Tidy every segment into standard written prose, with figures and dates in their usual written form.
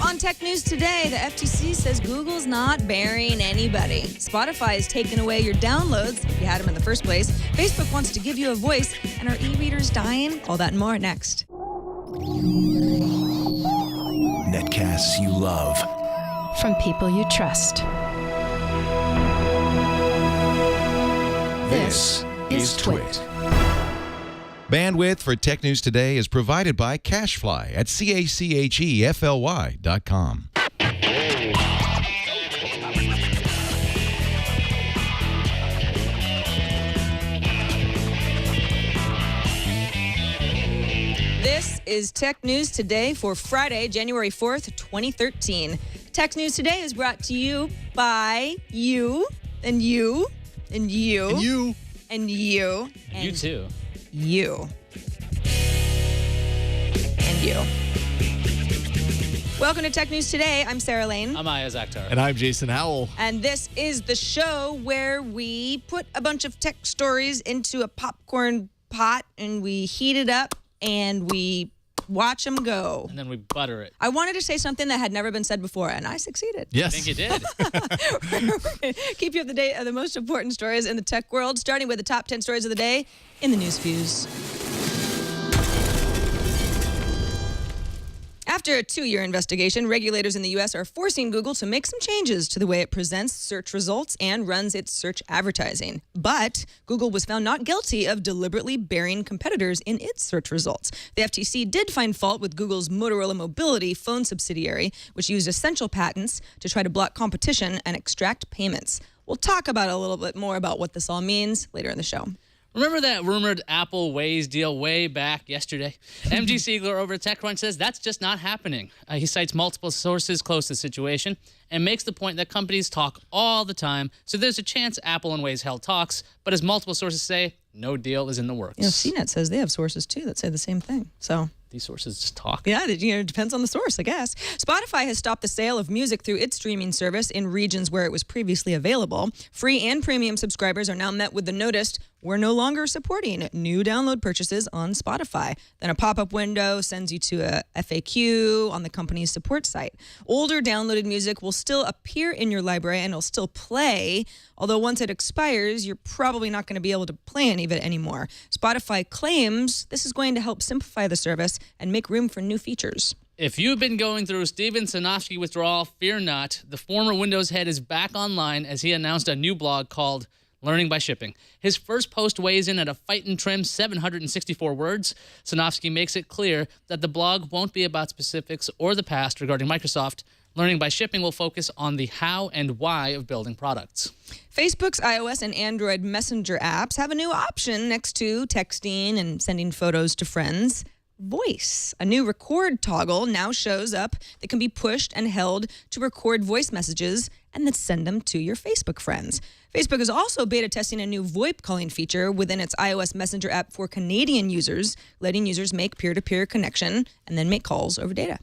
On Tech News Today, the FTC says Google's not burying anybody. Spotify has taken away your downloads if you had them in the first place. Facebook wants to give you a voice, and are e-readers dying? All that and more next. Netcasts you love. From people you trust. This is Twit. Bandwidth for Tech News Today is provided by Cachefly at CACHEFLY.com. This is Tech News Today for Friday, January 4th, 2013. Tech News Today is brought to you by you and you and you And you. and you and You too. you and you. Welcome to Tech News Today. I'm Sarah Lane. I'm Iyaz Akhtar. And I'm Jason Howell. And this is the show where we put a bunch of tech stories into a popcorn pot and we heat it up and we watch them go. And then we butter it. I wanted to say something that had never been said before, and I succeeded. Yes. I think you did. Keep you up to date of the most important stories in the tech world, starting with the top 10 stories of the day in the News Fuse. After a 2-year investigation, regulators in the U.S. are forcing Google to make some changes to the way it presents search results and runs its search advertising. But Google was found not guilty of deliberately burying competitors in its search results. The FTC did find fault with Google's Motorola Mobility phone subsidiary, which used essential patents to try to block competition and extract payments. We'll talk about a little bit more about what this all means later in the show. Remember that rumored Apple Waze deal way back yesterday? MG Siegler over at TechCrunch says that's just not happening. He cites multiple sources close to the situation and makes the point that companies talk all the time, so there's a chance Apple and Waze held talks, but as multiple sources say, no deal is in the works. You know, CNET says they have sources too that say the same thing. So these sources just talk. yeah, it depends on the source, I guess. Spotify has stopped the sale of music through its streaming service in regions where it was previously available. Free and premium subscribers are now met with the notice, we're no longer supporting new download purchases on Spotify. Then a pop-up window sends you to a FAQ on the company's support site. Older downloaded music will still appear in your library and it'll still play, although once it expires, you're probably not going to be able to play any of it anymore. Spotify claims this is going to help simplify the service and make room for new features. If you've been going through Steven Sinofsky withdrawal, fear not. The former Windows head is back online as he announced a new blog called Learning by Shipping. His first post weighs in at a fight and trim 764 words. Sinofsky makes it clear that the blog won't be about specifics or the past regarding Microsoft. Learning by Shipping will focus on the how and why of building products. Facebook's iOS and Android Messenger apps have a new option next to texting and sending photos to friends. Voice. A new record toggle now shows up that can be pushed and held to record voice messages and then send them to your Facebook friends. Facebook is also beta testing a new VoIP calling feature within its iOS Messenger app for Canadian users, letting users make peer-to-peer connection and then make calls over data.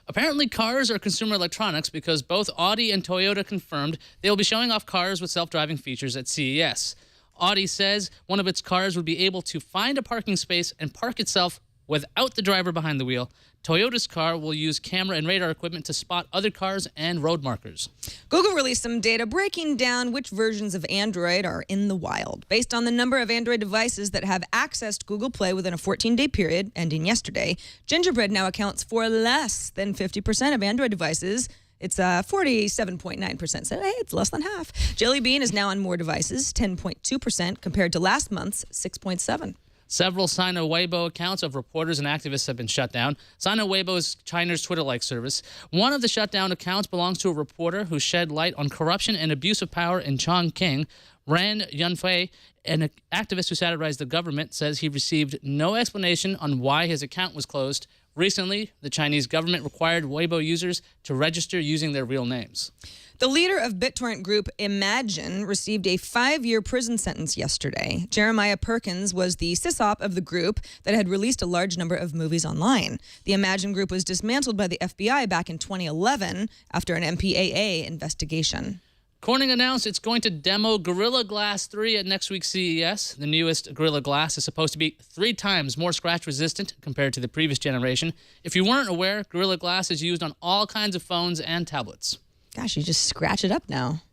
Apparently, cars are consumer electronics because both Audi and Toyota confirmed they will be showing off cars with self-driving features at CES. Audi says one of its cars would be able to find a parking space and park itself without the driver behind the wheel. Toyota's car will use camera and radar equipment to spot other cars and road markers. Google released some data breaking down which versions of Android are in the wild. Based on the number of Android devices that have accessed Google Play within a 14-day period, ending yesterday, Gingerbread now accounts for less than 50% of Android devices. It's 47.9%, so hey, it's less than half. Jelly Bean is now on more devices, 10.2%, compared to last month's 6.7%. Several Sino Weibo accounts of reporters and activists have been shut down. Sino Weibo is China's Twitter-like service. One of the shutdown accounts belongs to a reporter who shed light on corruption and abuse of power in Chongqing. Ran Yunfei, an activist who satirized the government, says he received no explanation on why his account was closed. Recently, the Chinese government required Weibo users to register using their real names. The leader of BitTorrent group Imagine received a 5-year prison sentence yesterday. Jeremiah Perkins was the sysop of the group that had released a large number of movies online. The Imagine group was dismantled by the FBI back in 2011 after an MPAA investigation. Corning announced it's going to demo Gorilla Glass 3 at next week's CES. The newest Gorilla Glass is supposed to be 3 times more scratch-resistant compared to the previous generation. If you weren't aware, Gorilla Glass is used on all kinds of phones and tablets. Gosh, you just scratch it up now.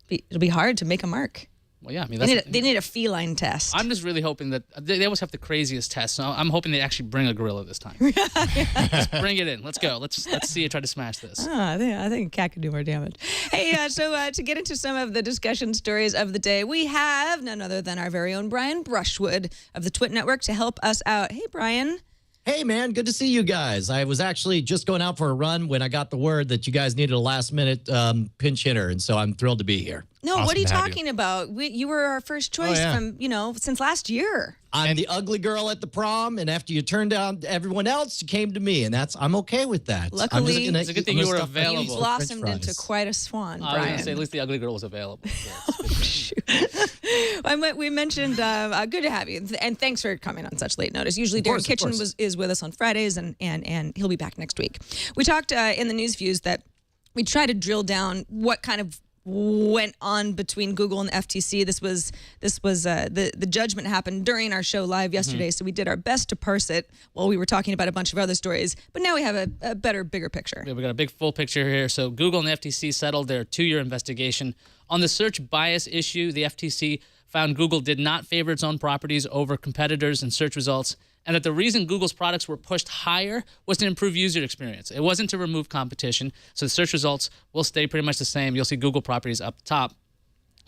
It'll be hard to make a mark. Well, yeah, I mean, They need a feline test. I'm just really hoping that they always have the craziest tests. So I'm hoping they actually bring a gorilla this time. Just bring it in. Let's go. Let's see you try to smash this. I think a cat could do more damage. Hey, so to get into some of the discussion stories of the day, we have none other than our very own Brian Brushwood of the Twit Network to help us out. Hey, Brian. Hey, man, good to see you guys. I was actually just going out for a run when I got the word that you guys needed a last-minute pinch hitter, and so I'm thrilled to be here. No, Awesome what are you to have talking about? You were our first choice from, since last year. I'm the ugly girl at the prom, and after you turned down everyone else, you came to me, and I'm okay with that. Luckily, it's a good thing you were You available. blossomed into quite a swan, I was Brian. going to say at least the ugly girl was available. We mentioned good to have you, and thanks for coming on such late notice. Usually Darren Kitchen is with us on Fridays, and he'll be back next week. We talked in the news views that we try to drill down what kind of went on between Google and the FTC. This was the judgment happened during our show live yesterday, so we did our best to parse it while we were talking about a bunch of other stories. But now we have a better, bigger picture. Yeah, we got a big full picture here. So Google and the FTC settled their 2-year investigation on the search bias issue. The FTC found Google did not favor its own properties over competitors in search results, and that the reason Google's products were pushed higher was to improve user experience. It wasn't to remove competition, so the search results will stay pretty much the same. You'll see Google properties up top.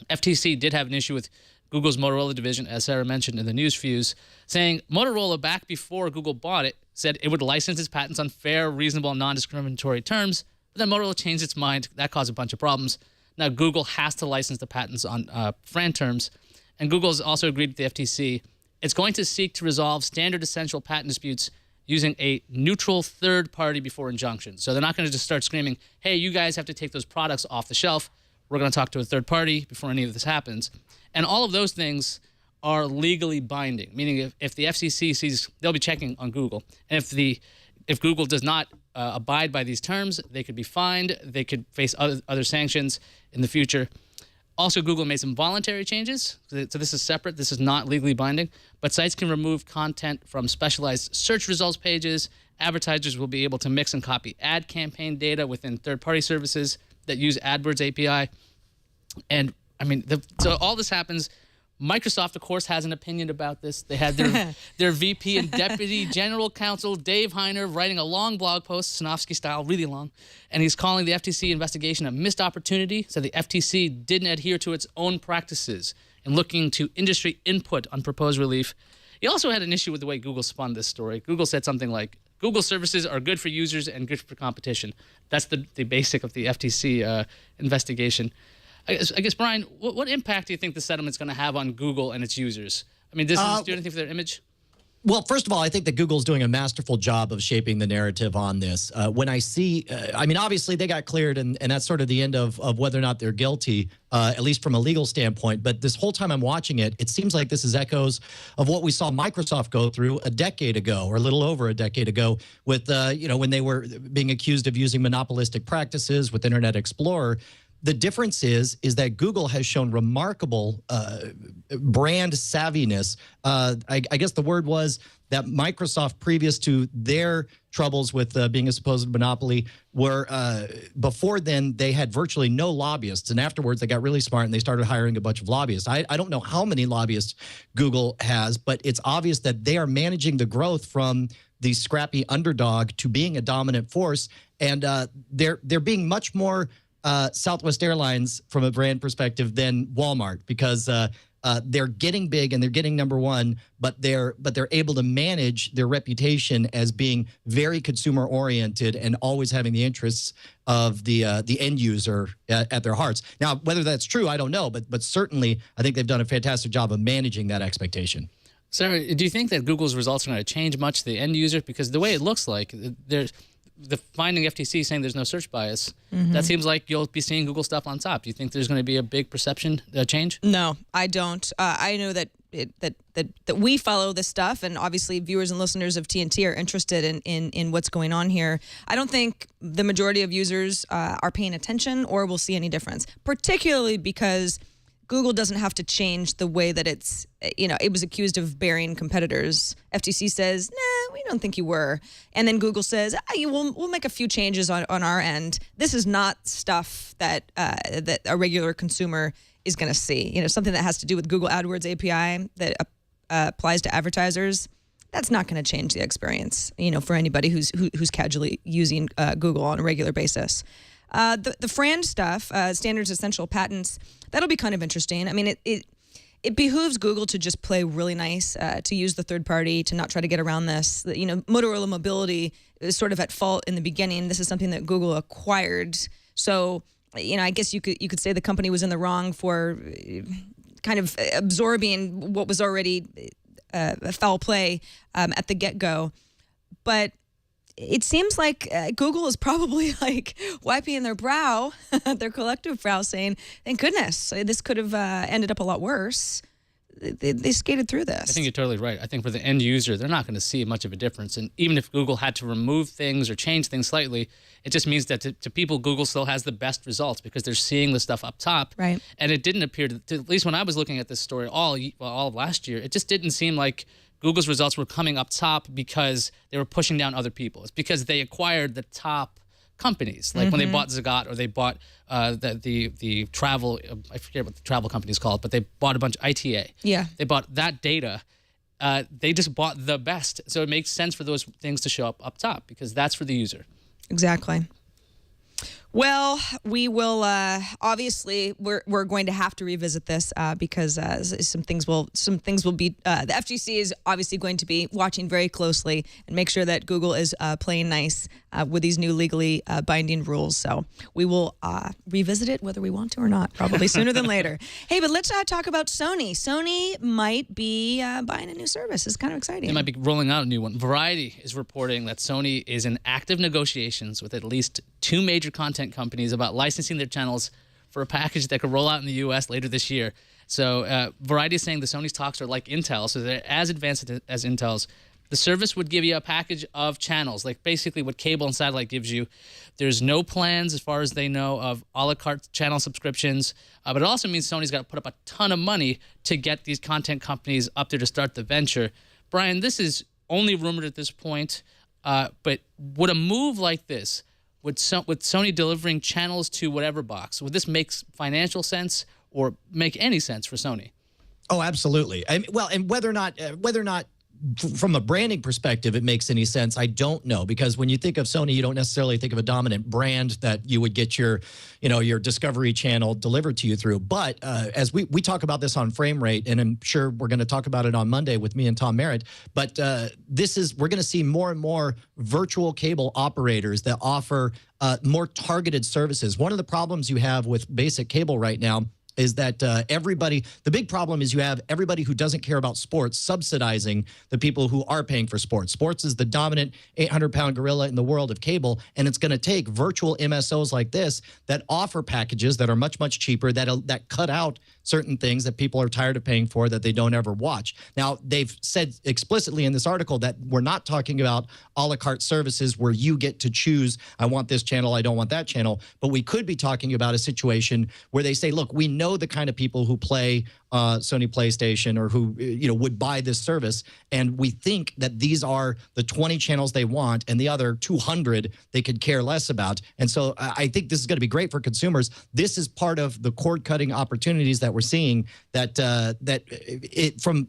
FTC did have an issue with Google's Motorola division, as Sarah mentioned in the news fuse, saying Motorola, back before Google bought it, said it would license its patents on fair, reasonable, and non-discriminatory terms, but then Motorola changed its mind. That caused a bunch of problems. Now Google has to license the patents on FRAND terms, and Google has also agreed with the FTC. It's going to seek to resolve standard essential patent disputes using a neutral third party before injunction. So they're not going to just start screaming, hey, you guys have to take those products off the shelf. We're going to talk to a third party before any of this happens. And all of those things are legally binding, meaning if the FCC sees, they'll be checking on Google. And if Google does not abide by these terms, they could be fined. They could face other sanctions in the future. Also, Google made some voluntary changes, so this is separate. This is not legally binding, but sites can remove content from specialized search results pages. Advertisers will be able to mix and copy ad campaign data within third-party services that use AdWords API. And, I mean, so all this happens. Microsoft, of course, has an opinion about this. They had their VP and Deputy General Counsel, Dave Heiner, writing a long blog post, Sanofsky style, really long, and he's calling the FTC investigation a missed opportunity, so the FTC didn't adhere to its own practices and looking to industry input on proposed relief. He also had an issue with the way Google spun this story. Google said something like, Google services are good for users and good for competition. That's the basic of the FTC investigation. I guess, Brian, what impact do you think the settlement's going to have on Google and its users? I mean, does this do anything for their image? Well, first of all, I think that Google's doing a masterful job of shaping the narrative on this. When I see, I mean, obviously they got cleared, and that's sort of the end of whether or not they're guilty, at least from a legal standpoint. But this whole time I'm watching it, it seems like this is echoes of what we saw Microsoft go through a decade ago, or a little over a decade ago, with when they were being accused of using monopolistic practices with Internet Explorer. The difference is that Google has shown remarkable brand savviness. I guess the word was that Microsoft, previous to their troubles with being a supposed monopoly, were before then they had virtually no lobbyists, and afterwards they got really smart and they started hiring a bunch of lobbyists. I don't know how many lobbyists Google has, but it's obvious that they are managing the growth from the scrappy underdog to being a dominant force, and they're being much more Southwest Airlines from a brand perspective than Walmart, because they're getting big and they're getting number one, but they're able to manage their reputation as being very consumer oriented and always having the interests of the end user at their hearts. Now, whether that's true, I don't know, but certainly I think they've done a fantastic job of managing that expectation. Sarah, do you think that Google's results are going to change much to the end user? Because the way it looks like, there's the finding FTC saying there's no search bias, that seems like you'll be seeing Google stuff on top. Do you think there's going to be a big perception change? No, I don't. I know that that we follow this stuff, and obviously viewers and listeners of TNT are interested in what's going on here. I don't think the majority of users are paying attention or will see any difference, particularly because Google doesn't have to change the way that it's, it was accused of burying competitors. FTC says, nah, we don't think you were. And then Google says, we'll make a few changes on our end. This is not stuff that a regular consumer is going to see. Something that has to do with Google AdWords API that applies to advertisers. That's not going to change the experience, for anybody who's casually using Google on a regular basis. The FRAND stuff, standards essential patents, that'll be kind of interesting. I mean, it behooves Google to just play really nice, to use the third party, to not try to get around this. Motorola Mobility is sort of at fault in the beginning. This is something that Google acquired. So, I guess you could say the company was in the wrong for kind of absorbing what was already foul play at the get-go. But it seems like Google is probably wiping their brow, their collective brow, saying, thank goodness, this could have ended up a lot worse. They skated through this. I think you're totally right. I think for the end user, they're not going to see much of a difference. And even if Google had to remove things or change things slightly, it just means that to people, Google still has the best results because they're seeing the stuff up top. Right. And it didn't appear to, at least when I was looking at this story all of last year, it just didn't seem like Google's results were coming up top because they were pushing down other people. It's because they acquired the top companies, like when they bought Zagat or they bought the travel, I forget what the travel company is called, but they bought a bunch of ITA. Yeah. They bought that data. They just bought the best. So it makes sense for those things to show up top because that's for the user. Exactly. Well, we will obviously we're going to have to revisit this because some things will be the FGC is obviously going to be watching very closely and make sure that Google is playing nice with these new legally binding rules. So we will revisit it whether we want to or not, probably sooner than later. Hey, but let's talk about Sony. Sony might be buying a new service. It's kind of exciting. They might be rolling out a new one. Variety is reporting that Sony is in active negotiations with at least two major content companies about licensing their channels for a package that could roll out in the U.S. later this year. So Variety is saying the Sony's talks are like Intel, so they're as advanced as Intel's. The service would give you a package of channels, like basically what cable and satellite gives you. There's no plans, as far as they know, of a la carte channel subscriptions, but it also means Sony's got to put up a ton of money to get these content companies up there to start the venture. Brian, this is only rumored at this point, but would a move like this, with Sony delivering channels to whatever box, would this make financial sense or make any sense for Sony? Oh, absolutely. Well, and whether or not from a branding perspective it makes any sense, I don't know, because when you think of Sony, you don't necessarily think of a dominant brand that you would get your Discovery Channel delivered to you through. But as we talk about this on Frame Rate, and I'm sure we're going to talk about it on Monday with me and Tom Merritt, but we're going to see more and more virtual cable operators that offer more targeted services. One of the problems you have with basic cable right now is that the big problem is you have everybody who doesn't care about sports subsidizing the people who are paying for sports. Sports is the dominant 800-pound gorilla in the world of cable, and it's going to take virtual MSOs like this that offer packages that are much, much cheaper, that cut out certain things that people are tired of paying for that they don't ever watch. Now, they've said explicitly in this article that we're not talking about a la carte services where you get to choose, I want this channel, I don't want that channel, but we could be talking about a situation where they say, look, we know the kind of people who play Sony PlayStation or who would buy this service, and we think that these are the 20 channels they want and the other 200 they could care less about. And so I think this is going to be great for consumers. This is part of the cord-cutting opportunities that we're seeing, from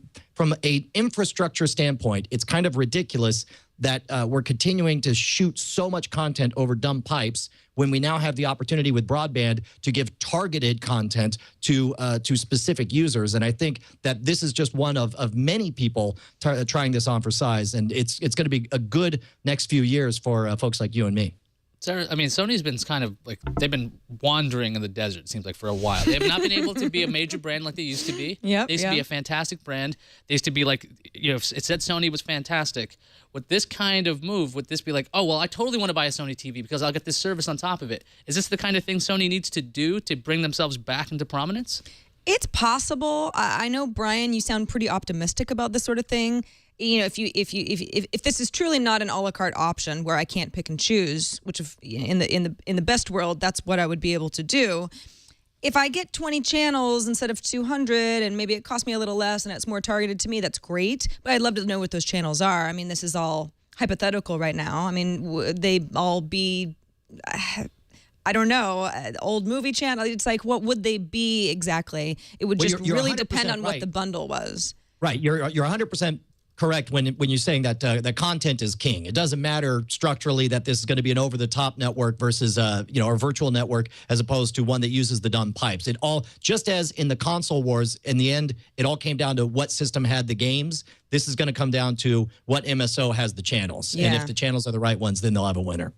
an infrastructure standpoint, it's kind of ridiculous that we're continuing to shoot so much content over dumb pipes when we now have the opportunity with broadband to give targeted content to specific users. And I think that this is just one of many people trying this on for size. And it's going to be a good next few years for folks like you and me. Sarah, I mean, Sony's been kind of like, they've been wandering in the desert, it seems like, for a while. They have not been able to be a major brand like they used to be. They used to be a fantastic brand. They used to be like, it said Sony was fantastic. With this kind of move, would this be like, oh, well, I totally want to buy a Sony TV because I'll get this service on top of it? Is this the kind of thing Sony needs to do to bring themselves back into prominence? It's possible. I know, Brian, you sound pretty optimistic about this sort of thing. You know, if this is truly not an a la carte option where I can't pick and choose, which in the best world, that's what I would be able to do. If I get 20 channels instead of 200 and maybe it costs me a little less and it's more targeted to me, that's great. But I'd love to know what those channels are. I mean, this is all hypothetical right now. I mean, would they all be, I don't know, old movie channel? It's like, what would they be exactly? It would just really depend on what the bundle was. Right. You're 100% correct when you're saying that that content is king. It doesn't matter structurally that this is going to be an over-the-top network versus a virtual network as opposed to one that uses the dumb pipes. It all, just as in the console wars, in the end, it all came down to what system had the games. This is going to come down to what MSO has the channels. Yeah. And if the channels are the right ones, then they'll have a winner.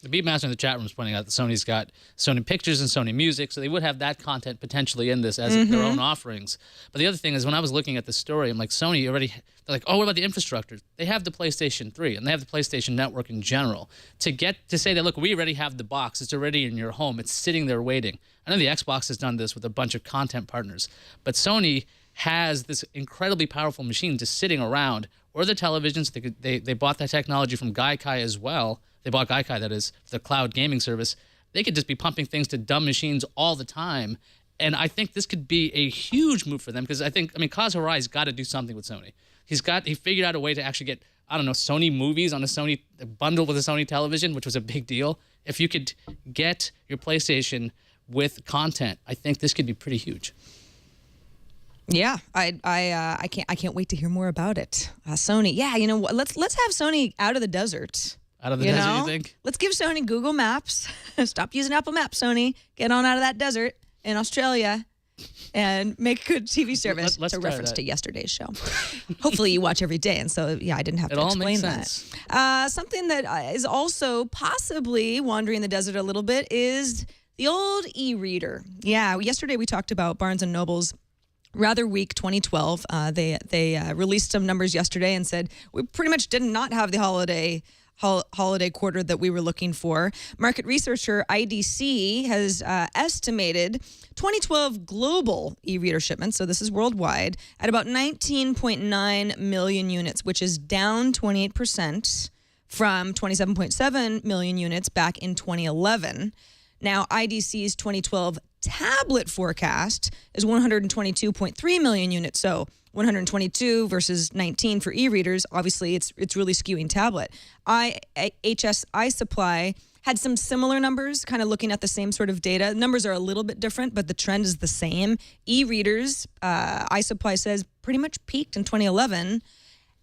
The Beatmaster in the chat room is pointing out that Sony's got Sony Pictures and Sony Music, so they would have that content potentially in this as their own offerings. But the other thing is, when I was looking at the story, I'm like, Sony already, they're like, oh, what about the infrastructure? They have the PlayStation 3, and they have the PlayStation Network in general. To say that, look, we already have the box, it's already in your home, it's sitting there waiting. I know the Xbox has done this with a bunch of content partners, but Sony has this incredibly powerful machine just sitting around, or the televisions. They bought that technology from Gaikai as well. They bought Gaikai, that is, the cloud gaming service. They could just be pumping things to dumb machines all the time. And I think this could be a huge move for them because I mean, Kaz Hirai's got to do something with Sony. He figured out a way to actually get, I don't know, Sony movies on a Sony bundle with a Sony television, which was a big deal. If you could get your PlayStation with content, I think this could be pretty huge. Yeah, I can't wait to hear more about it. Sony, yeah, you know what? Let's have Sony out of the desert. Out of the desert, you think? Let's give Sony Google Maps. Stop using Apple Maps, Sony. Get on out of that desert in Australia and make a good TV service. Let's it's a try reference that. to yesterday's show. Hopefully you watch every day. And so, yeah, I didn't have to explain that. Something that is also possibly wandering the desert a little bit is the old e-reader. Yeah, yesterday we talked about Barnes & Noble's rather weak 2012. They released some numbers yesterday and said we pretty much did not have the holiday quarter that we were looking for. Market researcher IDC has estimated 2012 global e-reader shipments, so this is worldwide, at about 19.9 million units, which is down 28% from 27.7 million units back in 2011. Now, IDC's 2012 tablet forecast is 122.3 million units, so 122 versus 19 for e-readers. Obviously, it's really skewing tablet. HSI Supply had some similar numbers, kind of looking at the same sort of data. Numbers are a little bit different, but the trend is the same. E-readers, iSupply says, pretty much peaked in 2011.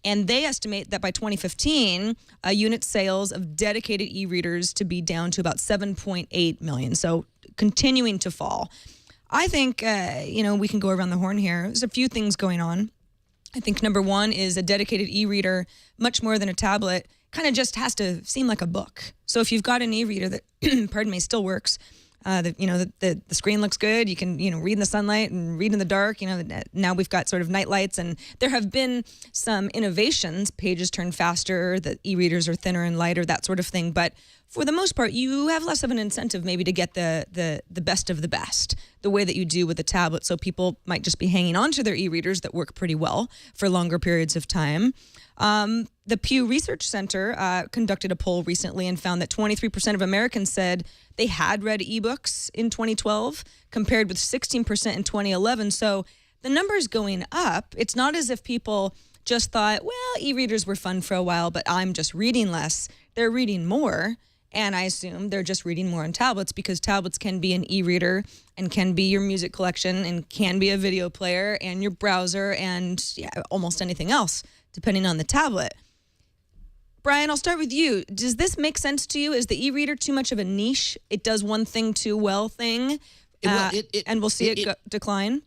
And they estimate that by 2015, unit sales of dedicated e-readers to be down to about 7.8 million. So continuing to fall. I think, we can go around the horn here. There's a few things going on. I think number one is a dedicated e-reader, much more than a tablet, kind of just has to seem like a book. So if you've got an e-reader that, pardon me, still works, the screen looks good. You can, read in the sunlight and read in the dark. Now we've got sort of night lights, and there have been some innovations. Pages turn faster. The e-readers are thinner and lighter, that sort of thing. But for the most part, you have less of an incentive maybe to get the best of the best, the way that you do with a tablet. So people might just be hanging on to their e-readers that work pretty well for longer periods of time. The Pew Research Center conducted a poll recently and found that 23% of Americans said they had read ebooks in 2012, compared with 16% in 2011. So the number's going up. It's not as if people just thought, well, e-readers were fun for a while, but I'm just reading less. They're reading more. And I assume they're just reading more on tablets because tablets can be an e-reader and can be your music collection and can be a video player and your browser and almost anything else, depending on the tablet. Brian, I'll start with you. Does this make sense to you? Is the e-reader too much of a niche? It does one thing too well thing, and we'll see it decline?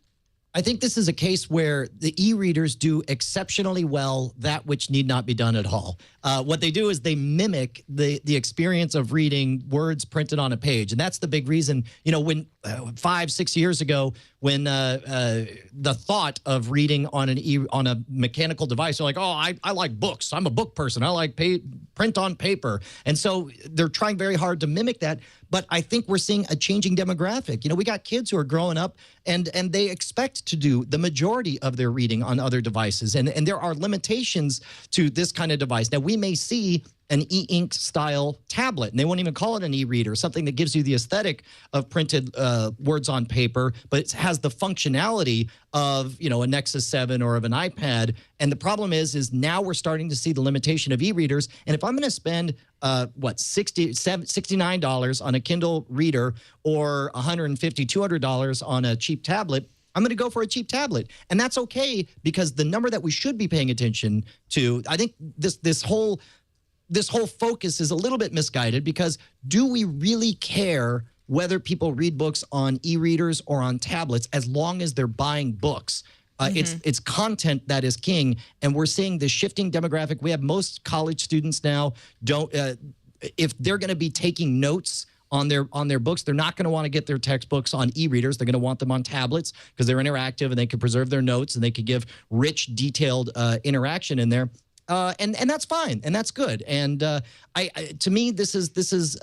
I think this is a case where the e-readers do exceptionally well that which need not be done at all. What they do is they mimic the experience of reading words printed on a page. And that's the big reason, you know, when 5-6 years ago, when the thought of reading on on a mechanical device, they're like, oh, I like books. I'm a book person. I like print on paper. And so they're trying very hard to mimic that. But I think we're seeing a changing demographic. You know, we got kids who are growing up and they expect to do the majority of their reading on other devices. And there are limitations to this kind of device. Now, we may see an e-ink style tablet, and they won't even call it an e-reader, something that gives you the aesthetic of printed words on paper, but it has the functionality of, you know, a Nexus 7 or of an iPad. And the problem is now we're starting to see the limitation of e-readers. And if I'm going to spend $69 on a Kindle reader or $150, $200 on a cheap tablet, I'm going to go for a cheap tablet. And that's okay, because the number that we should be paying attention to, I think this whole focus is a little bit misguided, because do we really care whether people read books on e-readers or on tablets as long as they're buying books? It's content that is king, and we're seeing the shifting demographic. We have most college students now if they're going to be taking notes on their books, they're not going to want to get their textbooks on e-readers. They're going to want them on tablets because they're interactive and they can preserve their notes and they can give rich, detailed interaction in there. And that's fine, and that's good. And to me, this is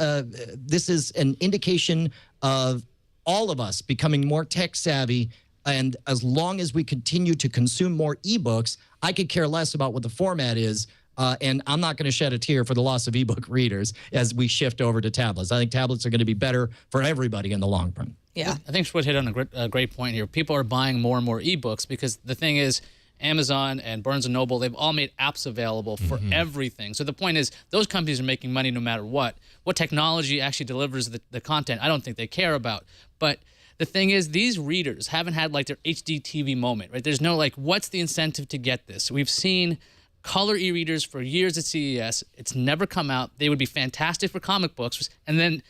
an indication of all of us becoming more tech savvy. And as long as we continue to consume more ebooks, I could care less about what the format is. And I'm not going to shed a tear for the loss of ebook readers as we shift over to tablets. I think tablets are going to be better for everybody in the long run. Yeah, I think Schwood hit on a great point here. People are buying more and more ebooks because the thing is, Amazon and Barnes & Noble, they've all made apps available for everything. So the point is, those companies are making money no matter what. What technology actually delivers the content, I don't think they care about. But the thing is, these readers haven't had like their HD TV moment, right? There's no like, what's the incentive to get this? We've seen color e-readers for years at CES. It's never come out. They would be fantastic for comic books. And then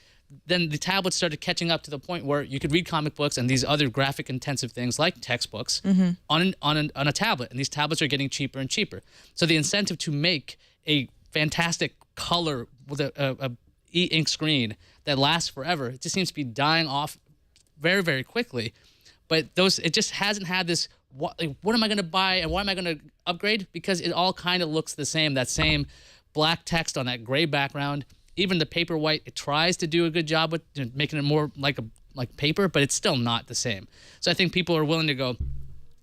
the tablets started catching up to the point where you could read comic books and these other graphic intensive things like textbooks on a tablet. And these tablets are getting cheaper and cheaper. So the incentive to make a fantastic color with a e-ink screen that lasts forever, it just seems to be dying off very, very quickly. But it just hasn't had this, what am I going to buy and why am I going to upgrade? Because it all kind of looks the same, that same black text on that gray background. Even the Paperwhite, it tries to do a good job with making it more like paper, but it's still not the same. So I think people are willing to go,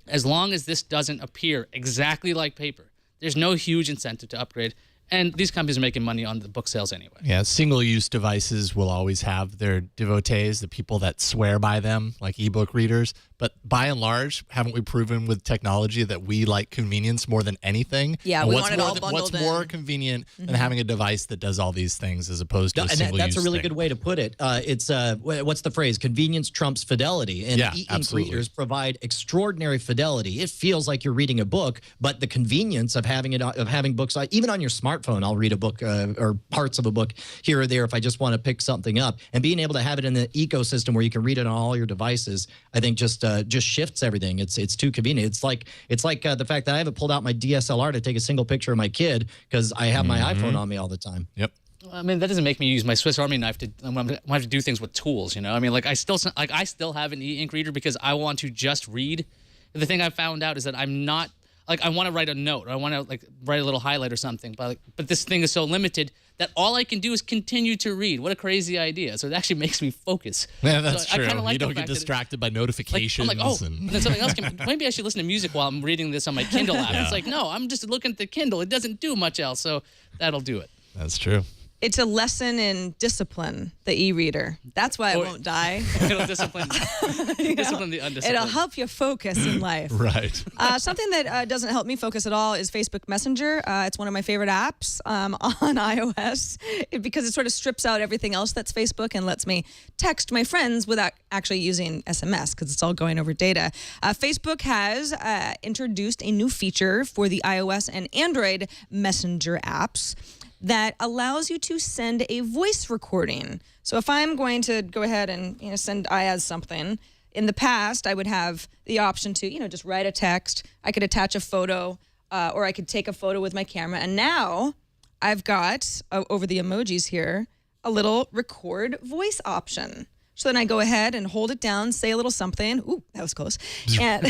as long as this doesn't appear exactly like paper, there's no huge incentive to upgrade. And these companies are making money on the book sales anyway. Yeah, single-use devices will always have their devotees, the people that swear by them, like ebook readers. But by and large, haven't we proven with technology that we like convenience more than anything? Yeah, and we what's want it all bundled What's more convenient than having a device that does all these things as opposed to a single-use That's a really thing? good way to put it. It's what's the phrase? Convenience trumps fidelity. And Yeah, e-ink absolutely. readers provide extraordinary fidelity. It feels like you're reading a book, but the convenience of having books, even on your smartphone, I'll read a book or parts of a book here or there if I just want to pick something up. And being able to have it in the ecosystem where you can read it on all your devices, I think just shifts everything. It's too convenient. It's like the fact that I haven't pulled out my DSLR to take a single picture of my kid because I have my iPhone on me all the time. Yep. I mean, that doesn't make me use my Swiss Army knife when I have to do things with tools, you know? I mean, I still have an e-ink reader because I want to just read. The thing I found out is that I'm not, I want to write a note or I want to write a little highlight or something, but this thing is so limited that all I can do is continue to read. What a crazy idea. So it actually makes me focus. Yeah, that's so true. I kinda like you the don't get fact that distracted by notifications. I'm and then something else maybe I should listen to music while I'm reading this on my Kindle app. Yeah. It's like, no, I'm just looking at the Kindle. It doesn't do much else, so that'll do it. That's true. It's a lesson in discipline, the e-reader. That's why it won't die. It'll discipline the undisciplined. It'll help you focus in life. Right. Something that doesn't help me focus at all is Facebook Messenger. It's one of my favorite apps on iOS because it sort of strips out everything else that's Facebook and lets me text my friends without actually using SMS because it's all going over data. Facebook has introduced a new feature for the iOS and Android Messenger apps that allows you to send a voice recording. So if I'm going to go ahead and send Iyaz something, in the past, I would have the option to, just write a text. I could attach a photo, or I could take a photo with my camera. And now I've got, over the emojis here, a little record voice option. So then I go ahead and hold it down, say a little something. Ooh, that was close. And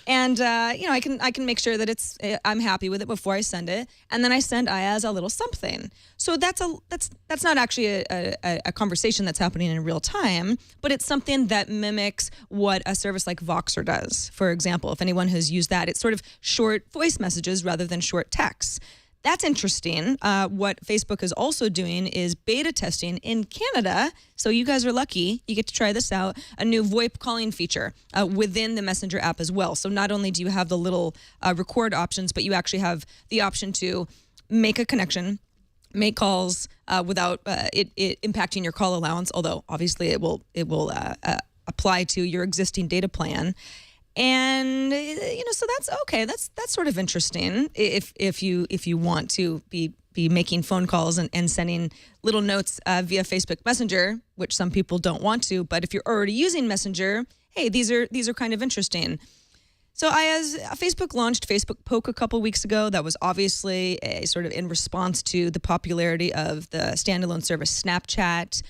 and I can make sure that I'm happy with it before I send it, and then I send Iyaz a little something. So that's not actually a conversation that's happening in real time, but it's something that mimics what a service like Voxer does. For example, if anyone has used that, it's sort of short voice messages rather than short texts. That's interesting. What Facebook is also doing is beta testing in Canada. So you guys are lucky. You get to try this out. A new VoIP calling feature within the Messenger app as well. So not only do you have the little record options, but you actually have the option to make a connection, make calls without it impacting your call allowance. Although obviously it will apply to your existing data plan. And so that's okay. That's sort of interesting if you want to be making phone calls and sending little notes via Facebook Messenger, which some people don't want to. But if you're already using Messenger, hey, these are kind of interesting. So Facebook launched Facebook Poke a couple weeks ago. That was obviously a sort of in response to the popularity of the standalone service Snapchat.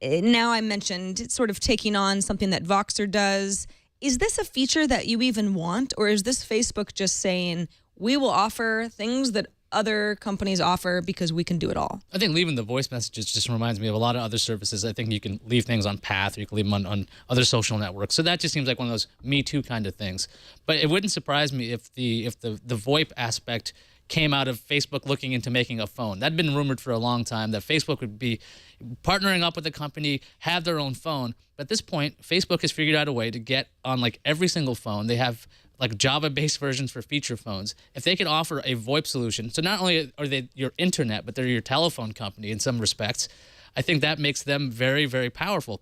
Now I mentioned it's sort of taking on something that Voxer does. Is this a feature that you even want, or is this Facebook just saying, we will offer things that other companies offer because we can do it all? I think leaving the voice messages just reminds me of a lot of other services. I think you can leave things on Path, or you can leave them on other social networks. So that just seems like one of those Me Too kind of things. But it wouldn't surprise me if the VoIP aspect came out of Facebook looking into making a phone. That'd been rumored for a long time, that Facebook would be partnering up with a company, have their own phone. But at this point, Facebook has figured out a way to get on like every single phone. They have like Java-based versions for feature phones. If they can offer a VoIP solution, so not only are they your internet, but they're your telephone company in some respects, I think that makes them very, very powerful.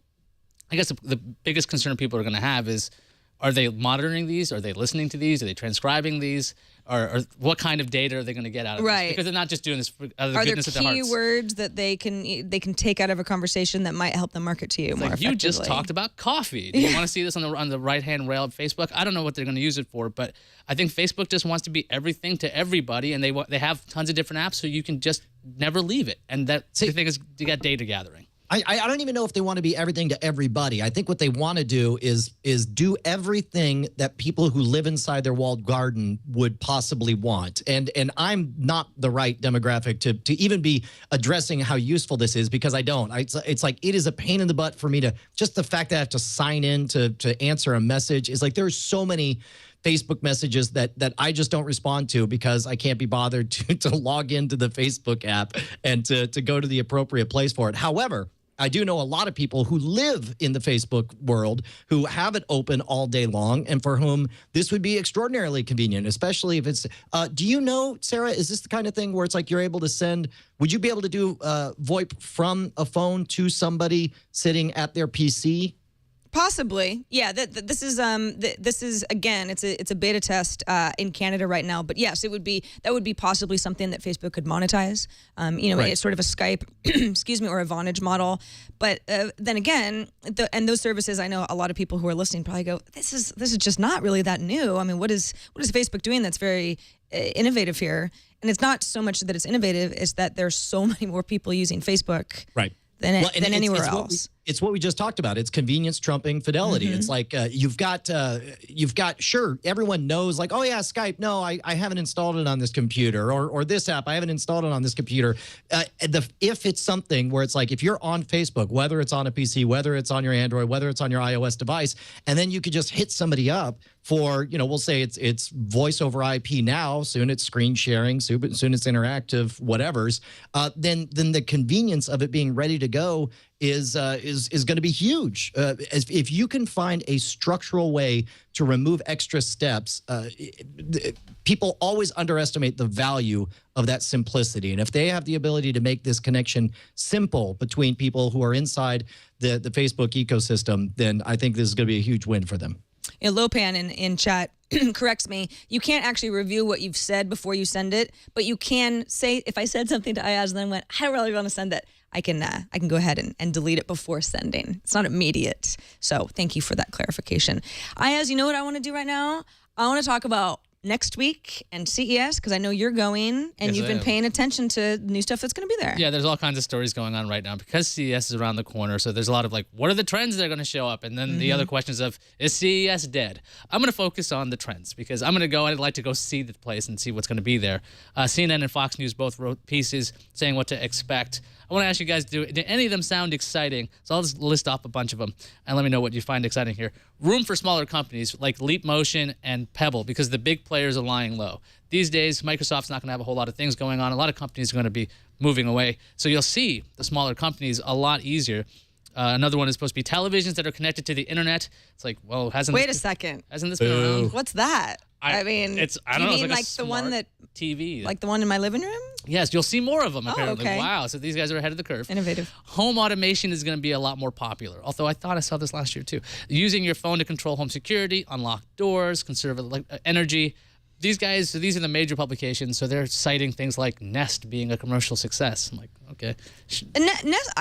I guess the biggest concern people are going to have is, are they monitoring these? Are they listening to these? Are they transcribing these? Or what kind of data are they going to get out of this? Because they're not just doing this for the goodness of their hearts. Are there keywords that they can take out of a conversation that might help them market to you more effectively? You just talked about coffee. Do you want to see this on the right-hand rail of Facebook? I don't know what they're going to use it for, but I think Facebook just wants to be everything to everybody, and they have tons of different apps, so you can just never leave it. And the thing is, you got data gathering. I don't even know if they want to be everything to everybody. I think what they want to do is do everything that people who live inside their walled garden would possibly want. And I'm not the right demographic to even be addressing how useful this is, because I don't. It's like it is a pain in the butt for me to just the fact that I have to sign in to answer a message is like there's so many Facebook messages that I just don't respond to because I can't be bothered to log into the Facebook app and to go to the appropriate place for it. However, I do know a lot of people who live in the Facebook world who have it open all day long and for whom this would be extraordinarily convenient, especially if it's, do you know, Sarah, is this the kind of thing where it's like you're able to send, would you be able to do VoIP from a phone to somebody sitting at their PC? Possibly, yeah. This is again, it's a beta test in Canada right now. But yes, that would be possibly something that Facebook could monetize. Right. It's sort of a Skype, excuse me, or a Vonage model. But then again, and those services, I know a lot of people who are listening probably go, this is just not really that new. I mean, what is Facebook doing that's very innovative here? And it's not so much that it's innovative; it's that there's so many more people using Facebook, right, than anywhere else. It's what we just talked about. It's convenience trumping fidelity. Mm-hmm. It's like you've got sure, everyone knows like, oh yeah, Skype. No, I haven't installed it on this computer, or this app, I haven't installed it on this computer. If it's something where it's like, if you're on Facebook, whether it's on a PC, whether it's on your Android, whether it's on your iOS device, and then you could just hit somebody up for, we'll say it's voice over IP now, soon it's screen sharing, soon it's interactive, whatever's, then the convenience of it being ready to go is going to be huge. If you can find a structural way to remove extra steps, people always underestimate the value of that simplicity. And if they have the ability to make this connection simple between people who are inside the Facebook ecosystem, then I think this is going to be a huge win for them. Lopan in chat corrects me. You can't actually review what you've said before you send it, but you can say, if I said something to Iyaz and then went, I don't really want to send it, I can go ahead and delete it before sending. It's not immediate. So thank you for that clarification. Iyaz, you know what I want to do right now? I want to talk about next week and CES because I know you're going and you've been paying attention to new stuff that's going to be there. Yeah, there's all kinds of stories going on right now because CES is around the corner. So there's a lot of like, what are the trends that are going to show up? And then the other questions of, is CES dead? I'm going to focus on the trends because I'm going to go, I'd like to go see the place and see what's going to be there. CNN and Fox News both wrote pieces saying what to expect. I want to ask you guys, do any of them sound exciting? So I'll just list off a bunch of them and let me know what you find exciting here. Room for smaller companies like Leap Motion and Pebble because the big players are lying low. These days, Microsoft's not going to have a whole lot of things going on. A lot of companies are going to be moving away. So you'll see the smaller companies a lot easier. Another one is supposed to be televisions that are connected to the internet. It's like, well, Wait a second. Hasn't this been around? What's that? I mean, I don't know. You mean it's like the one that TV, like the one in my living room? Yes, you'll see more of them apparently. Okay. Wow, so these guys are ahead of the curve. Innovative. Home automation is going to be a lot more popular. Although I thought I saw this last year too. Using your phone to control home security, unlock doors, conserve energy. These guys, so these are the major publications, so they're citing things like Nest being a commercial success. I'm like, okay. Nest,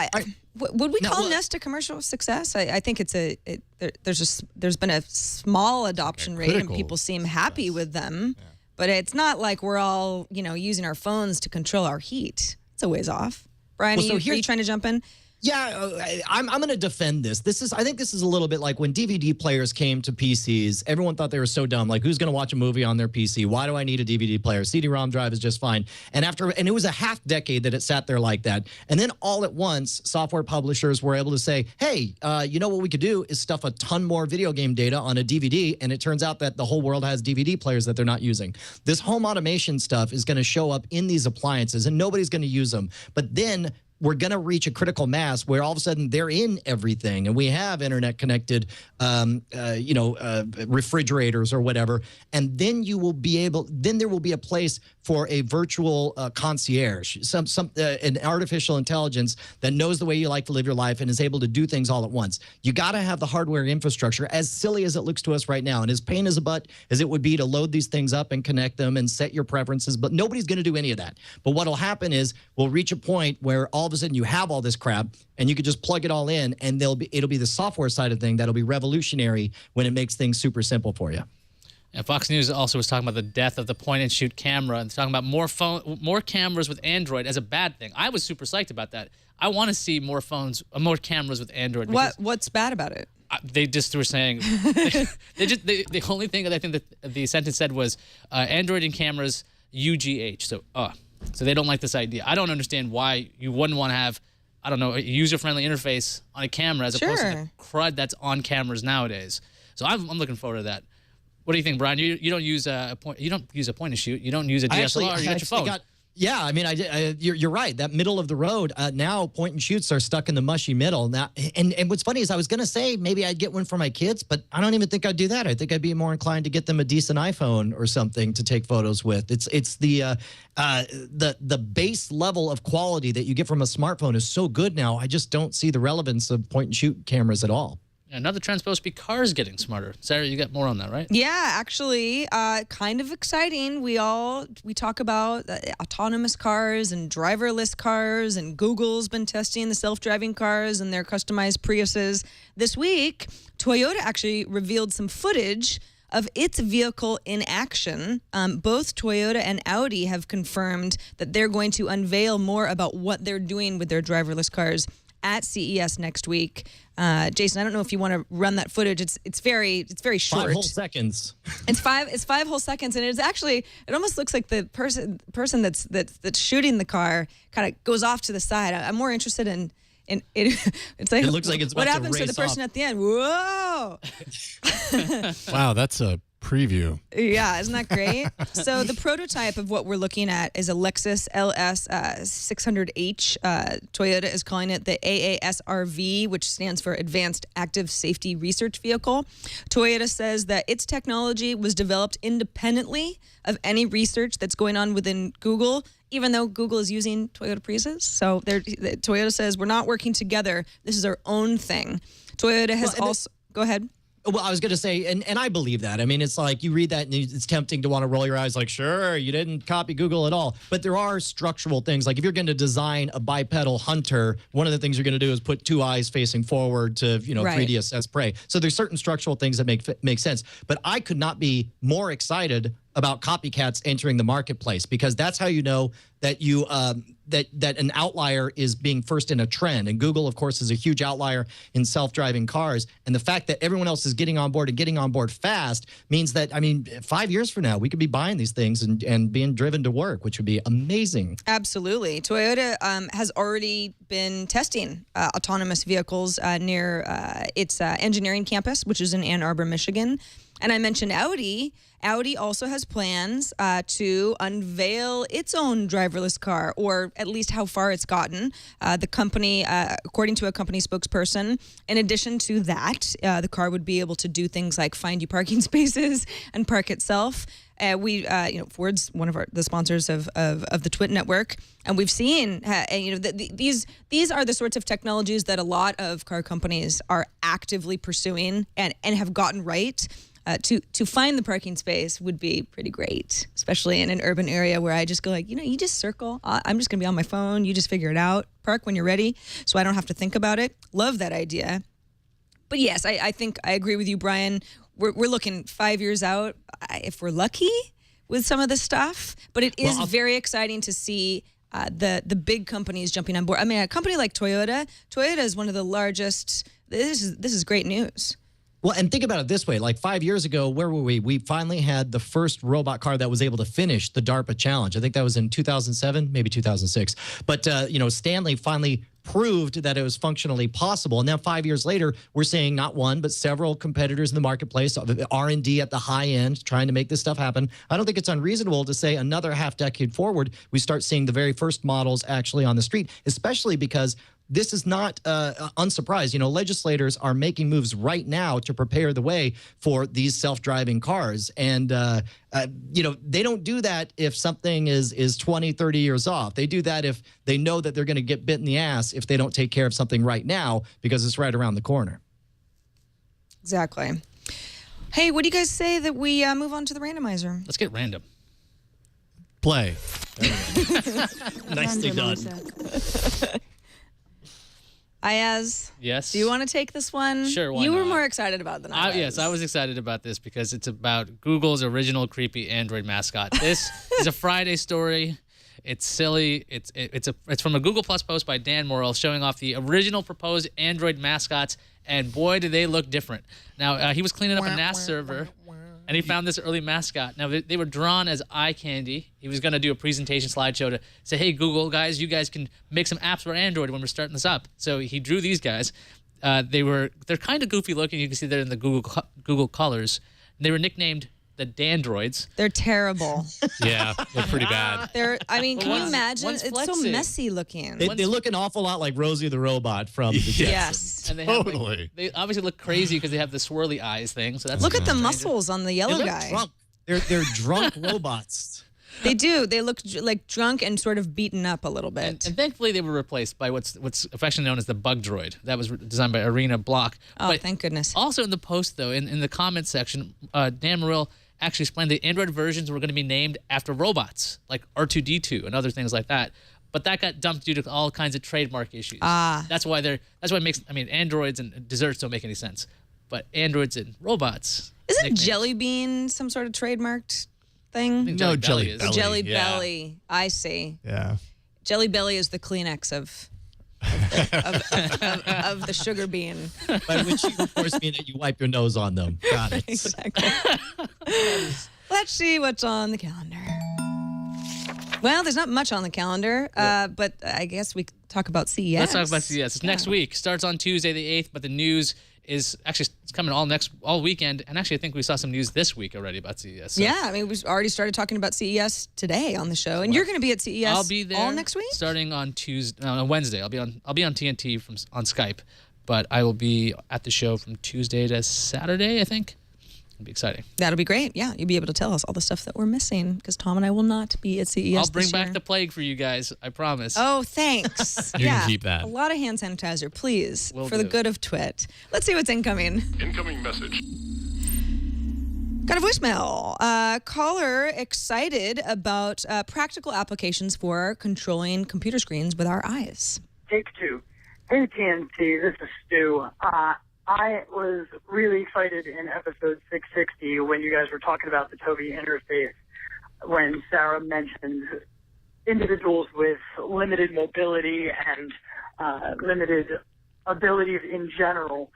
would we call Nest a commercial success? I think there's been a small adoption rate and people seem happy with them, but it's not like we're all using our phones to control our heat. It's a ways off. Brian, are you trying to jump in? Yeah, I'm going to defend this. I think this is a little bit like when DVD players came to PCs. Everyone thought they were so dumb. Like, who's going to watch a movie on their PC? Why do I need a DVD player? CD-ROM drive is just fine. And it was a half decade that it sat there like that. And then all at once, software publishers were able to say, hey, you know what we could do is stuff a ton more video game data on a DVD. And it turns out that the whole world has DVD players that they're not using. This home automation stuff is going to show up in these appliances and nobody's going to use them. But then we're going to reach a critical mass where all of a sudden they're in everything and we have internet connected, refrigerators or whatever. And then then there will be a place for a virtual concierge, an artificial intelligence that knows the way you like to live your life and is able to do things all at once. You got to have the hardware infrastructure, as silly as it looks to us right now. And as pain as a butt as it would be to load these things up and connect them and set your preferences, but nobody's going to do any of that. But what'll happen is we'll reach a point where all of a sudden you have all this crap and you could just plug it all in and it'll be the software side of thing that'll be revolutionary when it makes things super simple for you. And Fox News also was talking about the death of the point-and-shoot camera and talking about more cameras with Android as a bad thing. I was super psyched about that. I want to see more cameras with Android. What's bad about it? They just were saying the only thing that I think that the sentence said was Android and cameras UGH. So they don't like this idea. I don't understand why you wouldn't want to have, I don't know, a user-friendly interface on a camera as opposed to the crud that's on cameras nowadays. So I'm looking forward to that. What do you think, Brian? You don't use a point and shoot. You don't use a DSLR. You got your phone. Yeah, I mean, you're right. That middle of the road, now point and shoots are stuck in the mushy middle. Now, and what's funny is I was going to say maybe I'd get one for my kids, but I don't even think I'd do that. I think I'd be more inclined to get them a decent iPhone or something to take photos with. It's the base level of quality that you get from a smartphone is so good now. I just don't see the relevance of point and shoot cameras at all. Another trend's supposed to be cars getting smarter. Sarah, you got more on that, right? Yeah, actually, kind of exciting. We talk about autonomous cars and driverless cars, and Google's been testing the self-driving cars and their customized Priuses. This week, Toyota actually revealed some footage of its vehicle in action. Both Toyota and Audi have confirmed that they're going to unveil more about what they're doing with their driverless cars at CES next week. Jason, I don't know if you want to run that footage. It's very short. 5 whole seconds. It's 5 whole seconds, and it almost looks like the person that's shooting the car kind of goes off to the side. I'm more interested in it. It's like, it looks like it's about what happens to the person at the end. Whoa! Wow, that's a preview. Yeah, isn't that great? So the prototype of what we're looking at is a Lexus LS 600H. Toyota is calling it the AASRV, which stands for Advanced Active Safety Research Vehicle. Toyota says that its technology was developed independently of any research that's going on within Google, even though Google is using Toyota Priuses. So Toyota says, we're not working together. This is our own thing. Toyota has also... Go ahead. Well, I was going to say, and I believe that. I mean, it's like you read that and it's tempting to want to roll your eyes like, sure, you didn't copy Google at all. But there are structural things. Like if you're going to design a bipedal hunter, one of the things you're going to do is put two eyes facing forward to, Right. 3D assess prey. So there's certain structural things that make sense. But I could not be more excited about copycats entering the marketplace, because that's how you know that you that an outlier is being first in a trend. And Google, of course, is a huge outlier in self-driving cars. And the fact that everyone else is getting on board and getting on board fast means that, 5 years from now, we could be buying these things and being driven to work, which would be amazing. Absolutely. Toyota has already been testing autonomous vehicles near its engineering campus, which is in Ann Arbor, Michigan. And I mentioned Audi. Audi also has plans to unveil its own driverless car, or at least how far it's gotten. The company, according to a company spokesperson, in addition to that, the car would be able to do things like find you parking spaces and park itself. Ford's one of the sponsors of the Twit network, and we've seen, these are the sorts of technologies that a lot of car companies are actively pursuing and have gotten right. To find the parking space would be pretty great, especially in an urban area where I just go like, you just circle. I'm just going to be on my phone. You just figure it out. Park when you're ready, so I don't have to think about it. Love that idea. But yes, I think I agree with you, Brian. We're looking 5 years out, if we're lucky, with some of this stuff. But it is very exciting to see the big companies jumping on board. I mean, a company like Toyota is one of the largest. This is great news. Well, and think about it this way. Like 5 years ago, where were we? We finally had the first robot car that was able to finish the DARPA challenge. I think that was in 2007, maybe 2006. But, Stanley finally proved that it was functionally possible. And now 5 years later, we're seeing not one, but several competitors in the marketplace, R&D at the high end, trying to make this stuff happen. I don't think it's unreasonable to say another half decade forward, we start seeing the very first models actually on the street, especially because this is not unsurprised. Legislators are making moves right now to prepare the way for these self-driving cars. And, they don't do that if something is 20, 30 years off. They do that if they know that they're going to get bit in the ass if they don't take care of something right now, because it's right around the corner. Exactly. Hey, what do you guys say that we move on to the randomizer? Let's get random. Play. Nicely done. Iyaz, Yes. do you want to take this one? Sure, why You were not? more excited about it than I was. Yes, I was excited about this because it's about Google's original creepy Android mascot. This is a Friday story. It's silly. It's from a Google Plus post by Dan Morrell showing off the original proposed Android mascots, and boy, do they look different. Now, he was cleaning up a NAS server, and he found this early mascot. Now, they were drawn as eye candy. He was going to do a presentation slideshow to say, hey, Google guys, you guys can make some apps for Android when we're starting this up. So he drew these guys. They're kind of goofy looking. You can see they're in the Google colors. They were nicknamed the Dandroids. They're terrible. Yeah, they're pretty bad. Can you imagine? one's It's so flexing. messy looking. They look an awful lot like Rosie the Robot from the Jetsons. Yes. And they have, Totally. they obviously look crazy because they have the swirly eyes thing. So that's Look at the stranger. muscles on the They yellow look guy. drunk. They're drunk robots. They do. They look like drunk and sort of beaten up a little bit. And thankfully, they were replaced by what's affectionately known as the Bug Droid. That was designed by Arena Block. Oh, But thank goodness. Also in the post, though, in the comment section, Dan Morrell actually explained the Android versions were going to be named after robots, like R2-D2 and other things like that. But that got dumped due to all kinds of trademark issues. That's why it makes. I mean, androids and desserts don't make any sense, but androids and robots. Isn't nicknames. Jelly Bean some sort of trademarked thing? I think No, Jelly Jelly is. Belly. Jelly yeah. Belly. I see. Yeah. Jelly Belly is the Kleenex of the sugar bean. By which you, of course, mean that you wipe your nose on them. Got it. Exactly. Let's see what's on the calendar. Well, there's not much on the calendar, but I guess we could talk about CES. Let's talk about CES. It's next week. Starts on Tuesday the 8th, but the news is actually it's coming all weekend. And actually, I think we saw some news this week already about CES. So Yeah, I mean, we already started talking about CES today on the show, and you're going to be at CES I'll be there all next week? starting on Wednesday. I'll be on TNT on Skype, but I will be at the show from Tuesday to Saturday, I think. It'll be exciting. That'll be great. Yeah, you'll be able to tell us all the stuff that we're missing because Tom and I will not be at CES. I'll bring this back year. the plague for you guys. I promise. Oh, thanks. You can keep that. A lot of hand sanitizer, please, Will for the do. good of Twit. Let's see what's incoming. Incoming message. Got a voicemail. Caller excited about practical applications for controlling computer screens with our eyes. Take two. Hey, TNT, this is Stu. I was really excited in episode 660 when you guys were talking about the Tobii interface, when Sarah mentioned individuals with limited mobility and limited abilities in general.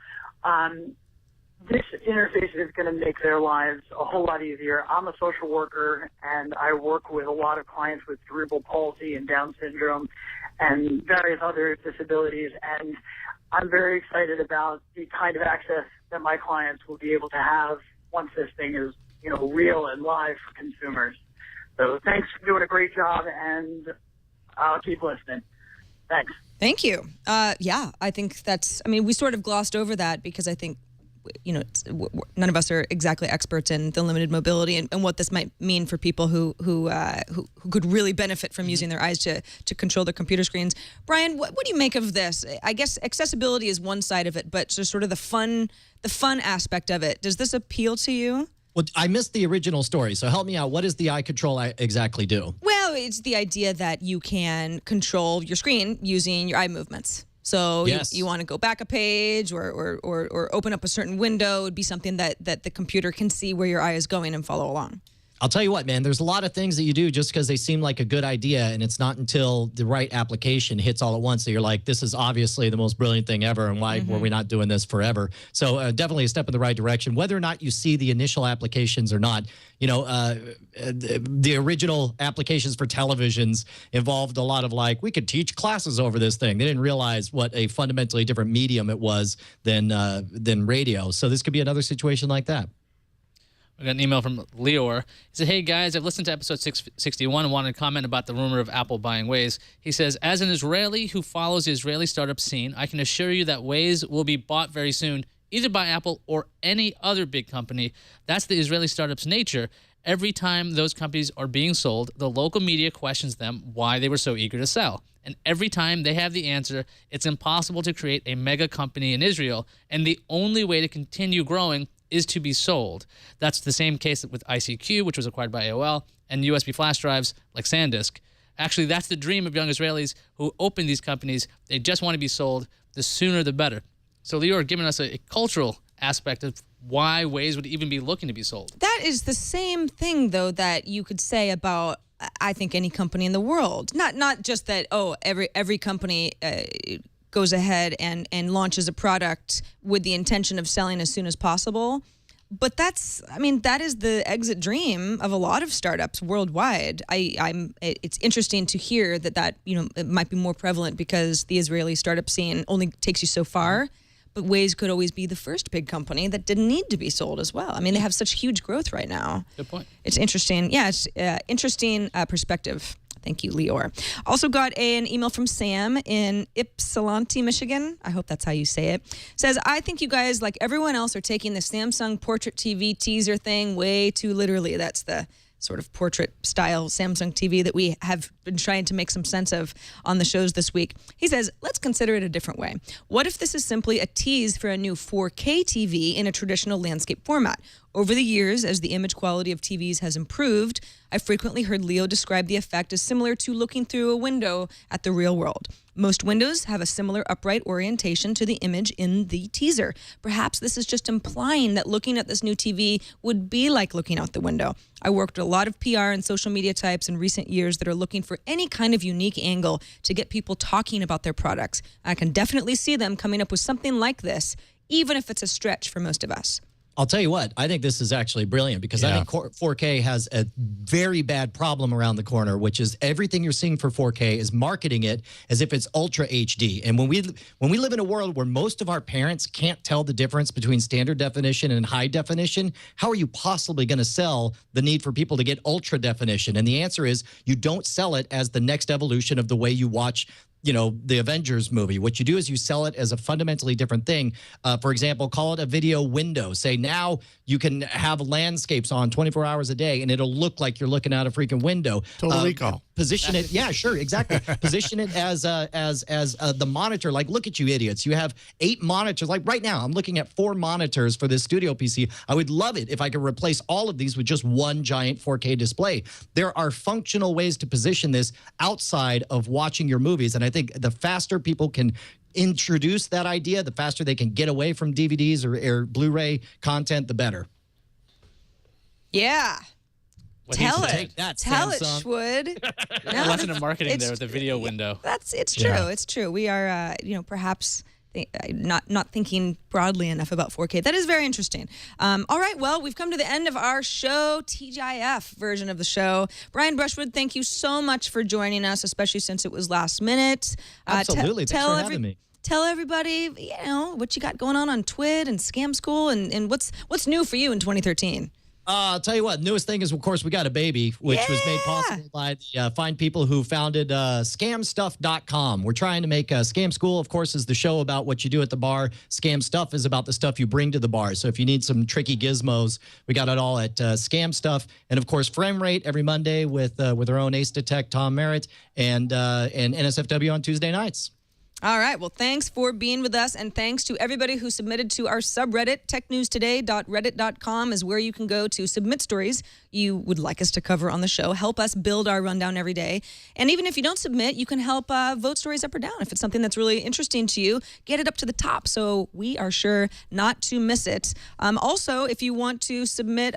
This interface is going to make their lives a whole lot easier. I'm a social worker, and I work with a lot of clients with cerebral palsy and Down syndrome and various other disabilities, and I'm very excited about the kind of access that my clients will be able to have once this thing is, real and live for consumers. So thanks for doing a great job, and I'll keep listening. Thanks. Thank you. Yeah, I think we sort of glossed over that because I think, none of us are exactly experts in the limited mobility and what this might mean for people who could really benefit from using their eyes to control their computer screens. Brian, what do you make of this? I guess accessibility is one side of it, but sort of the fun aspect of it. Does this appeal to you? Well, I missed the original story, so help me out. What does the eye control exactly do? Well, it's the idea that you can control your screen using your eye movements. So yes. you want to go back a page or open up a certain window. It would be something that the computer can see where your eye is going and follow along. I'll tell you what, man, there's a lot of things that you do just because they seem like a good idea, and it's not until the right application hits all at once that you're like, this is obviously the most brilliant thing ever, and why were we not doing this forever? So definitely a step in the right direction. Whether or not you see the initial applications or not, the original applications for televisions involved a lot of we could teach classes over this thing. They didn't realize what a fundamentally different medium it was than radio. So this could be another situation like that. I got an email from Leor. He said, hey, guys, I've listened to episode 661 and wanted to comment about the rumor of Apple buying Waze. He says, as an Israeli who follows the Israeli startup scene, I can assure you that Waze will be bought very soon, either by Apple or any other big company. That's the Israeli startup's nature. Every time those companies are being sold, the local media questions them why they were so eager to sell. And every time they have the answer, it's impossible to create a mega company in Israel, and the only way to continue growing is to be sold. That's the same case with ICQ, which was acquired by AOL, and USB flash drives like SanDisk. Actually, that's the dream of young Israelis who open these companies. They just want to be sold. The sooner, the better. So Leor giving us a cultural aspect of why Waze would even be looking to be sold. That is the same thing, though, that you could say about, I think, any company in the world. Not just that, every company goes ahead and launches a product with the intention of selling as soon as possible. But that is the exit dream of a lot of startups worldwide. It's interesting to hear that it might be more prevalent because the Israeli startup scene only takes you so far. But Waze could always be the first big company that didn't need to be sold as well. I mean, they have such huge growth right now. Good point. It's interesting. Yeah, it's interesting perspective. Thank you, Leor. Also got an email from Sam in Ypsilanti, Michigan. I hope that's how you say it. Says, I think you guys, like everyone else, are taking the Samsung Portrait TV teaser thing way too literally. That's the sort of portrait-style Samsung TV that we have been trying to make some sense of on the shows this week. He says, let's consider it a different way. What if this is simply a tease for a new 4K TV in a traditional landscape format? Over the years, as the image quality of TVs has improved, I've frequently heard Leo describe the effect as similar to looking through a window at the real world. Most windows have a similar upright orientation to the image in the teaser. Perhaps this is just implying that looking at this new TV would be like looking out the window. I worked with a lot of PR and social media types in recent years that are looking for any kind of unique angle to get people talking about their products. I can definitely see them coming up with something like this, even if it's a stretch for most of us. I'll tell you what, I think this is actually brilliant because I think 4K has a very bad problem around the corner, which is everything you're seeing for 4K is marketing it as if it's ultra HD. And when we live in a world where most of our parents can't tell the difference between standard definition and high definition, how are you possibly going to sell the need for people to get ultra definition? And the answer is you don't sell it as the next evolution of the way you watch the Avengers movie. What you do is you sell it as a fundamentally different thing. For example, call it a video window. Say now you can have landscapes on 24 hours a day, and it'll look like you're looking out a freaking window. Total Recall. Position it, yeah, sure, exactly. Position it as the monitor. Like, look at you idiots. You have 8 monitors. Like right now, I'm looking at 4 monitors for this studio PC. I would love it if I could replace all of these with just one giant 4K display. There are functional ways to position this outside of watching your movies, and I think the faster people can introduce that idea, the faster they can get away from DVDs or Blu-ray content, the better. Yeah. Tell it. Take that, Tell it, Samsung. Schwood. Lesson in marketing there with the video window. It's true. Yeah. It's true. We are, perhaps not thinking broadly enough about 4K. That is very interesting. All right. Well, we've come to the end of our show, TGIF version of the show. Brian Brushwood, thank you so much for joining us, especially since it was last minute. Absolutely. Thanks for having me. Tell everybody, what you got going on Twit and Scam School, and what's new for you in 2013. I'll tell you what, newest thing is, of course, we got a baby, which was made possible by the fine people who founded scamstuff.com. We're trying to make Scam School, of course, is the show about what you do at the bar. Scam Stuff is about the stuff you bring to the bar. So if you need some tricky gizmos, we got it all at Scam Stuff. And, of course, Frame Rate every Monday with our own Ace Detect, Tom Merritt, and NSFW on Tuesday nights. All right. Well, thanks for being with us, and thanks to everybody who submitted to our subreddit. technewstoday.reddit.com is where you can go to submit stories you would like us to cover on the show. Help us build our rundown every day. And even if you don't submit, you can help vote stories up or down. If it's something that's really interesting to you, get it up to the top so we are sure not to miss it. Also, if you want to submit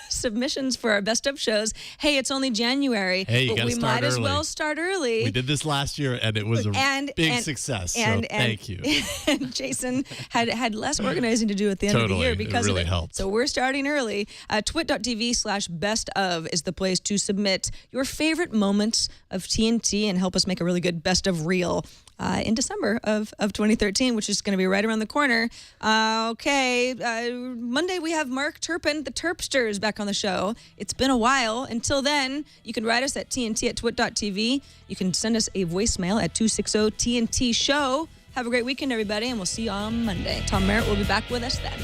submissions for our best of shows, hey, it's only January, Hey, you but gotta we start might as early. well start early. We did this last year, and it was a big success. So thank you. And Jason had less organizing to do at the end of the year because it really of it. helped. So we're starting early. Twit.tv/best-of is the place to submit your favorite moments of TNT and help us make a really good best of reel in December of 2013, which is going to be right around the corner. Monday we have Mark Turpin, the Terpsters, back on the show. It's been a while. Until then, you can write us at TNT@twit.tv. You can send us a voicemail at 260-TNT-SHOW. Have a great weekend, everybody, and we'll see you on Monday. Tom Merritt will be back with us then.